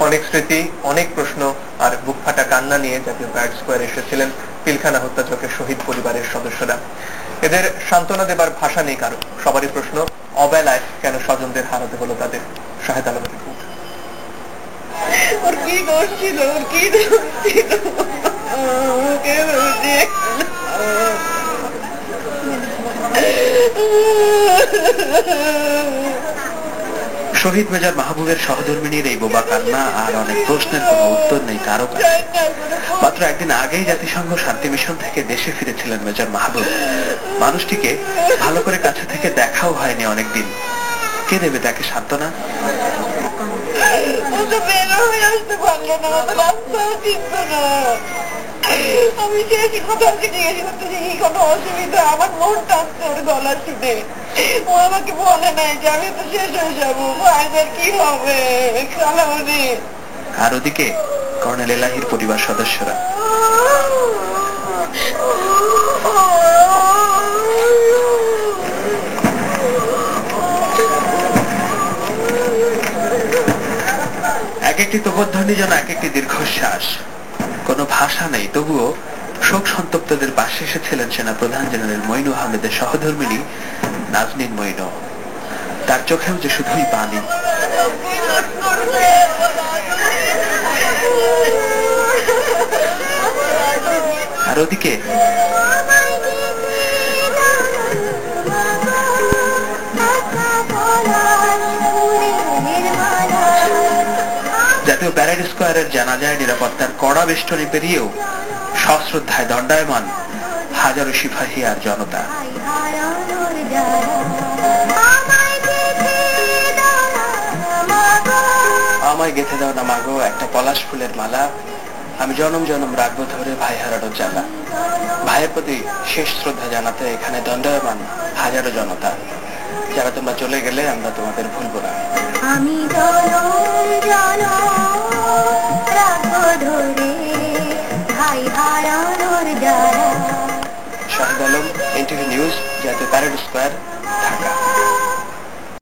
অনেক স্মৃতি, অনেক প্রশ্ন আর বুক ফাটা কান্না নিয়ে জাতীয় প্যারেড স্কোয়ারে এসেছিলেন পিলখানা হত্যাযজ্ঞের শহীদ পরিবারের সদস্যরা। এদের সান্ত্বনা দেবার ভাষা নেই কারো। সবারই প্রশ্ন, অবেলায় কেন স্বজনদের হারাতে হলো তাদের। শাহেদ আলমের রিপোর্ট। ওর কি দোষ ছিল, ওর কি দোষ ছিল? শহীদ মেজর মাহবুবের সহধর্মিনীর এই বোবা কান্না আর অনেক প্রশ্নের কোনো উত্তর নেই কারো কাছে। মাত্র একদিন আগেই জাতিসংঘ শান্তি মিশন থেকে দেশে ফিরেছিলেন মেজর মাহবুব। মানুষটিকে ভালো করে কাছে থেকে দেখাও হয়নি অনেকদিন। কে দেবে তাকে সান্ত্বনা? আমি চেয়েছি কোথাকে জিজ্ঞেস করতেছি কি কোনো অসুবিধা, আমার মন টানছে ওর গলা শুনে। ও আমাকে বলে নাই যে আমি তো শেষ হয়ে যাবো, ভাইদের কি হবে খালামণি। আর ওদিকে কর্নেল এলাহির পরিবার সদস্যরা। এক একটি তোপধ্বনি যেন এক একটি দীর্ঘশ্বাস। কোনো ভাষা নেই, তবুও শোক সন্তপ্তদের পাশে এসেছিলেন সেনা প্রধান জেনারেল মইনু আহমেদের সহধর্মিণী নাজনীন মইনু। তার চোখেও যে শুধুই পানি। আর ওদিকে জাতীয় প্যারেড স্কোয়ারের জানাজায় নিরাপত্তার কড়া বেষ্টনী পেরিয়েও সশ্রদ্ধায় দণ্ডায়মান হাজারো সিপাহী আর জনতা। আমায় গেঁথে দাও না মাগো একটা পলাশ ফুলের মালা, আমি জনম জনম রাখবো ধরে ভাই হারানোর জ্বালা। ভাইয়ের প্রতি শেষ শ্রদ্ধা জানাতে এখানে দণ্ডায়মান হাজারো জনতা। যারা তোমরা চলে গেলে আমরা তোমাদের ভুলবো না। আমি জনম জনম রাখবো ধরে ভাই হারানোর জ্বালা। শাহেদ আলম, NTV নিউজ, জাতীয় প্যারেড স্কোয়ার।